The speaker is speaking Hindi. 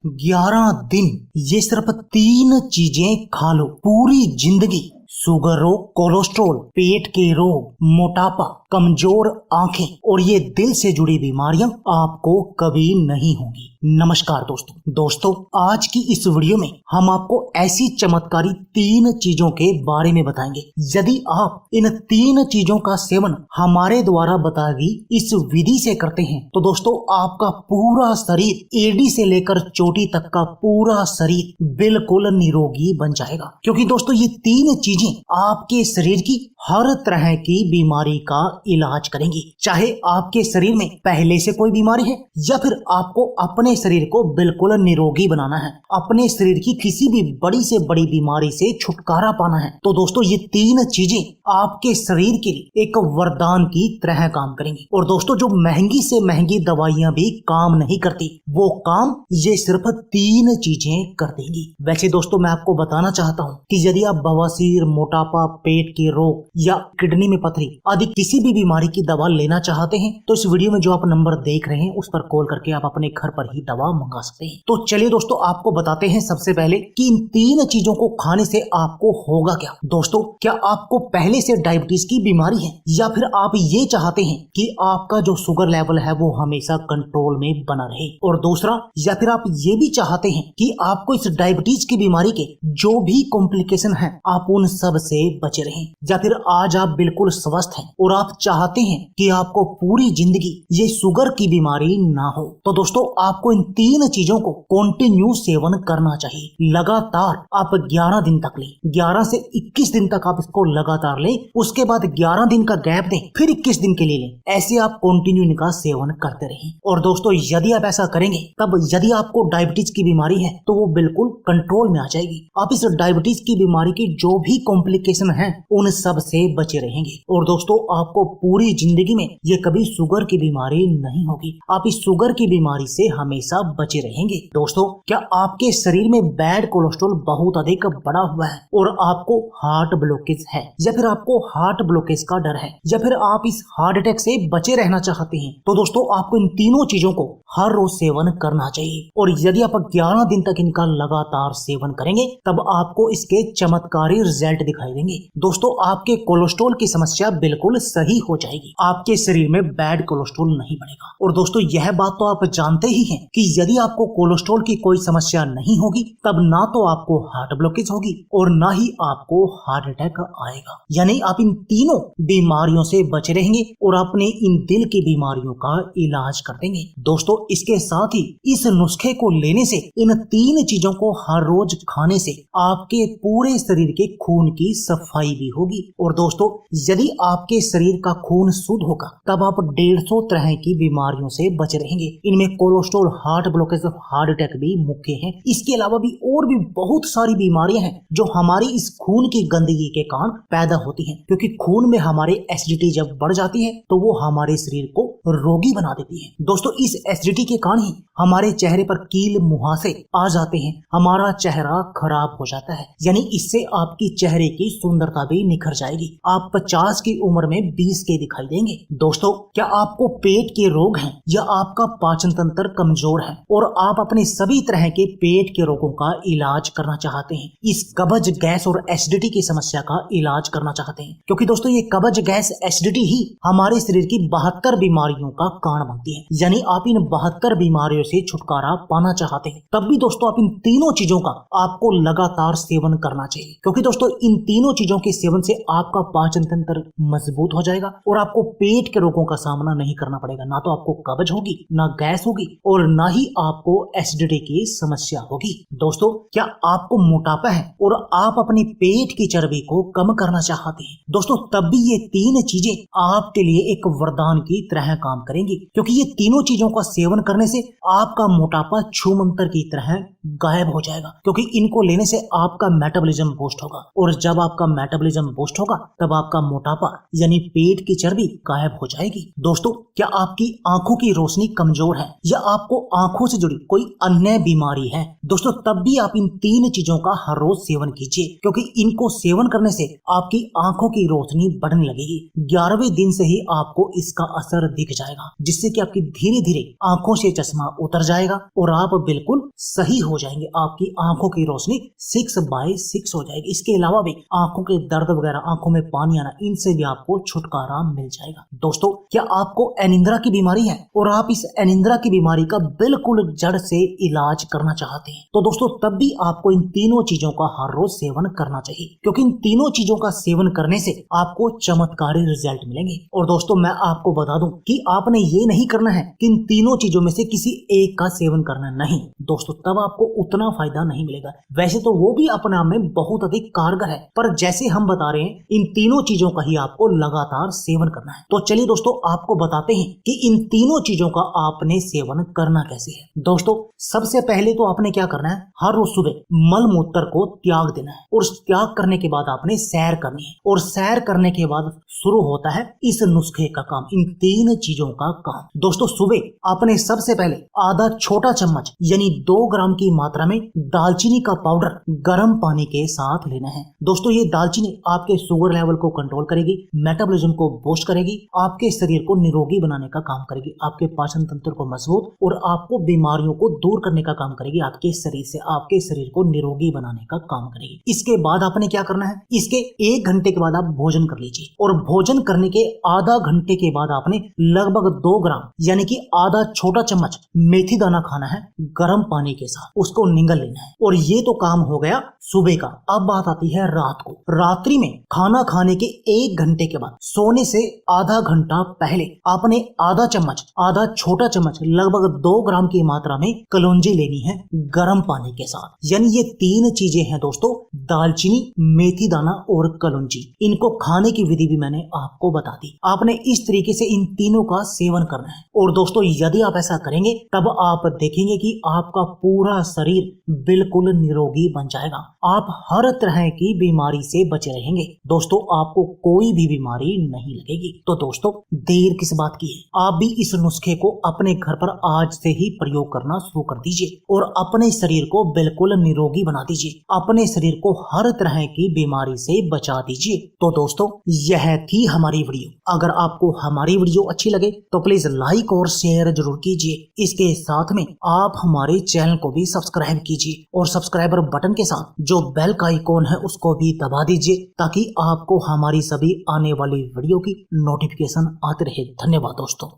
11 दिन, ये सिर्फ 3 चीजें खा लो, पूरी जिंदगी। शुगर रोग, कोलेस्ट्रॉल, पेट के रोग, मोटापा, कमजोर आंखें और ये दिल से जुड़ी बीमारियां आपको कभी नहीं होंगी। नमस्कार दोस्तों, आज की इस वीडियो में हम आपको ऐसी चमत्कारी 3 चीजों के बारे में बताएंगे। यदि आप इन 3 चीजों का सेवन हमारे द्वारा बताई गई इस विधि से करते हैं तो दोस्तों आपका पूरा शरीर एड़ी से लेकर चोटी तक का पूरा शरीर बिल्कुल निरोगी बन जाएगा। क्योंकि दोस्तों ये 3 चीजें आपके शरीर की हर तरह की बीमारी का इलाज करेंगी। चाहे आपके शरीर में पहले से कोई बीमारी है या फिर आपको अपने शरीर को बिल्कुल निरोगी बनाना है, अपने शरीर की किसी भी बड़ी से बड़ी बीमारी से छुटकारा पाना है, तो दोस्तों ये 3 चीजें आपके शरीर के लिए एक वरदान की तरह काम करेंगी। और दोस्तों जो महंगी से महंगी दवाइयां भी काम नहीं करती, वो काम ये सिर्फ 3 चीजें कर देंगी। वैसे दोस्तों मैं आपको बताना चाहता हूँ कि यदि आप बवासीर, मोटापा, पेट के रोग या किडनी में पथरी आदि किसी भी बीमारी की दवा लेना चाहते हैं तो इस वीडियो में जो आप नंबर देख रहे हैं उस पर कॉल करके आप अपने घर पर ही दवा मंगा सकते हैं। तो चलिए दोस्तों आपको बताते हैं सबसे पहले कि इन 3 चीजों को खाने से आपको होगा क्या। दोस्तों क्या आपको पहले से डायबिटीज की बीमारी है या फिर आप ये चाहते हैं कि आपका जो शुगर लेवल है वो हमेशा कंट्रोल में बना रहे, और दूसरा या फिर आप ये भी चाहते हैं कि आपको इस डायबिटीज की बीमारी के जो भी कॉम्प्लिकेशन है आप उन सब से बचे रहें, या फिर आज आप बिल्कुल स्वस्थ हैं और आप चाहते हैं कि आपको पूरी जिंदगी ये शुगर की बीमारी ना हो, तो दोस्तों आपको इन 3 चीजों को कंटिन्यू सेवन करना चाहिए। लगातार आप 11 दिन तक लें, 11 से 21 दिन तक आप इसको लगातार लें, उसके बाद 11 दिन का गैप दें, फिर 21 दिन के लिए लें। ऐसे आप कंटिन्यू इनका सेवन करते रहें। और दोस्तों यदि आप ऐसा करेंगे तब यदि आपको डायबिटीज की बीमारी है तो वो बिल्कुल कंट्रोल में आ जाएगी। आप इस डायबिटीज की बीमारी की जो भी कॉम्प्लिकेशन है उन सब से बचे रहेंगे। और दोस्तों आपको पूरी जिंदगी में ये कभी शुगर की बीमारी नहीं होगी, आप इस शुगर की बीमारी से हमेशा बचे रहेंगे। दोस्तों क्या आपके शरीर में बैड कोलेस्ट्रॉल बहुत अधिक बढ़ा हुआ है और आपको हार्ट ब्लॉकेज है, या फिर आपको हार्ट ब्लॉकेज का डर है, या फिर आप इस हार्ट अटैक से बचे रहना चाहते हैं, तो दोस्तों आपको इन तीनों चीजों को हर रोज सेवन करना चाहिए। और यदि आप 11 दिन तक इनका लगातार सेवन करेंगे तब आपको इसके चमत्कारी रिजल्ट दिखाई देंगे। दोस्तों आपके कोलेस्ट्रॉल की समस्या बिल्कुल सही हो जाएगी, आपके शरीर में बैड कोलेस्ट्रॉल नहीं बढ़ेगा। और दोस्तों यह बात तो आप जानते ही हैं कि यदि आपको कोलेस्ट्रॉल की कोई समस्या नहीं होगी तब ना तो आपको हार्ट ब्लॉकेज होगी और ना ही आपको हार्ट अटैक आएगा। यानी आप इन तीनों बीमारियों से बचे रहेंगे और अपने इन दिल की बीमारियों का इलाज कर देंगे। दोस्तों इसके साथ ही इस नुस्खे को लेने से, इन 3 चीजों को हर रोज खाने से आपके पूरे शरीर के खून की सफाई भी होगी। और दोस्तों यदि आपके शरीर का खून शुद्ध होगा तब आप 150 तरह की बीमारियों से बचे रहेंगे। इनमें कोलेस्ट्रॉल, हार्ट ब्लॉकेज और हार्ट अटैक भी मुख्य हैं। इसके अलावा भी और भी बहुत सारी बीमारियां हैं जो हमारी इस खून की गंदगी के कारण पैदा होती हैं, क्योंकि खून में हमारे एसिडिटी जब बढ़ जाती है तो वो हमारे शरीर को रोगी बना देती है। दोस्तों इस एसिडिटी के कारण ही हमारे चेहरे पर कील मुहासे आ जाते हैं, हमारा चेहरा खराब हो जाता है। यानी इससे आपकी चेहरे की सुंदरता भी निखर जाएगी, आप 50 की उम्र में 20 के दिखाई देंगे। दोस्तों क्या आपको पेट के रोग हैं या आपका पाचन तंत्र कमजोर है और आप अपने सभी तरह के पेट के रोगों का इलाज करना चाहते हैं, इस कब्ज, गैस और एसिडिटी की समस्या का इलाज करना चाहते हैं, क्योंकि दोस्तों ये कब्ज, गैस, एसिडिटी ही हमारे शरीर की 72 बीमारियों का कारण बनती है। यानी आप इन 72 बीमारियों से छुटकारा पाना चाहते हैं तब भी दोस्तों आप इन तीनों चीजों का आपको लगातार सेवन करना चाहिए, क्योंकि दोस्तों इन तीनों चीजों के सेवन से आपका पाचन तंत्र मजबूत हो जाएगा और आपको पेट के रोगों का सामना नहीं करना पड़ेगा। ना तो आपको कब्ज होगी, ना गैस होगी और ना ही आपको एसिडिटी की समस्या होगी। दोस्तों क्या आपको मोटापा है और आप अपनी पेट की चर्बी को कम करना चाहते हैं, दोस्तों तब भी ये 3 चीजें आपके लिए एक वरदान की तरह काम करेंगी, क्योंकि ये तीनों चीजों का सेवन करने से आपका मोटापा छूमंतर की तरह गायब हो जाएगा, क्योंकि इनको लेने से आपका मेटाबॉलिज्म बूस्ट होगा और जब आपका मेटाबॉलिज्म बूस्ट होगा तब आपका मोटापा यानी पेट की चर्बी गायब हो जाएगी। दोस्तों क्या आपकी आंखों की रोशनी कमजोर है या आपको आंखों से जुड़ी कोई अन्य बीमारी है, दोस्तों तब भी आप इन 3 चीजों का हर रोज सेवन कीजिए, क्योंकि इनको सेवन करने से आपकी आंखों की रोशनी बढ़ने लगेगी। 11वें दिन से ही आपको इसका असर दिख जाएगा, जिससे कि आपकी धीरे धीरे आंखों से चश्मा उतर जाएगा और आप बिल्कुल सही हो जाएंगे, आपकी आंखों की रोशनी 6/6 हो जाएगी। इसके अलावा भी आंखों के दर्द वगैरह, आंखों में पानी आना, इनसे भी आपको छुटकारा मिल जाएगा। दोस्तों, क्या आपको अनिद्रा की बीमारी है और आप इस अनिद्रा की बीमारी का बिल्कुल जड़ से इलाज करना चाहते हैं, तो दोस्तों तब भी आपको इन तीनों चीजों का हर रोज सेवन करना चाहिए, क्योंकि इन तीनों चीजों का सेवन करने से आपको चमत्कारी रिजल्ट मिलेंगे। और दोस्तों, मैं आपको बता दूं कि आपने ये नहीं करना है कि इन तीनों चीजों में से किसी एक का सेवन करना, नहीं दोस्तों, तब आपको उतना फायदा नहीं मिलेगा। वैसे तो वो भी अपने आप में बहुत अधिक कारगर है, पर जैसे हम बता रहे हैं, इन तीनों चीजों का ही आपको लगातार सेवन करना है। तो चलिए दोस्तों, आपको बताते हैं कि इन तीनों चीजों का आपने सेवन करना कैसे है। दोस्तों, सबसे पहले तो आपने क्या करना है, हर रोज सुबह मल मूत्र को त्याग देना है, और त्याग करने के बाद आपने सैर करनी है, और सैर करने के बाद शुरू होता है इस नुस्खे का काम, इन तीन चीजों का काम। दोस्तों, सुबह आपने सबसे पहले आधा छोटा चम्मच यानी 2 ग्राम की मात्रा में दालचीनी का पाउडर गर्म पानी के साथ लेना है। दोस्तों, ये दालचीनी आपके शुगर लेवल को कंट्रोल करेगी, मेटाबॉलिज्म को बूस्ट करेगी, आपके शरीर को निरोगी बनाने का काम करेगी, आपके पाचन तंत्र को मजबूत और आपको बीमारियों को दूर करने का काम करेगी, आपके शरीर से आपके शरीर को निरोगी बनाने का काम करेगी। इसके बाद आपने क्या करना है, इसके 1 घंटे के बाद आप भोजन कर लीजिए, और भोजन करने के आधा घंटे के बाद आपने लगभग 2 ग्राम यानी कि आधा छोटा चम्मच मेथी दाना खाना है गर्म पानी के साथ, उसको निगल लेना है। और ये तो काम हो गया सुबह का। अब बात आती है रात को। रात्रि में खाना खाने के 1 घंटे के बाद सोने से आधा घंटा पहले आपने आधा छोटा चम्मच लगभग 2 ग्राम की मात्रा में कलौंजी लेनी है गर्म पानी के साथ। यानी ये 3 चीजें हैं दोस्तों, दालचीनी, मेथी दाना और कलौंजी। इनको खाने की विधि भी मैंने आपको बता दी। आपने इस तरीके से इन तीनों का सेवन करना है, और दोस्तों यदि आप ऐसा करेंगे तब आप देखेंगे कि आपका पूरा शरीर बिल्कुल निरोगी बन जाएगा। आप हर तरह की बीमारी से बचे रहेंगे। दोस्तों, आपको कोई भी बीमारी नहीं लगेगी। तो दोस्तों, देर किस बात की है, आप भी इस नुस्खे को अपने घर पर आज से ही प्रयोग करना शुरू कर दीजिए और अपने शरीर को बिल्कुल निरोगी बना दीजिए, अपने शरीर को हर तरह की बीमारी से बचा दीजिए। तो दोस्तों, यह थी हमारी वीडियो। अगर आपको हमारी वीडियो अच्छी लगे तो प्लीज लाइक और शेयर जरूर कीजिए। इसके साथ में आप हमारे चैनल को भी सब्सक्राइब कीजिए, और सब्सक्राइबर बटन के साथ जो बेल का आइकॉन है उसको भी दबा दीजिए, ताकि आपको हमारी सभी आने वाली वीडियो की नोटिफिकेशन आते रहे। धन्यवाद दोस्तों।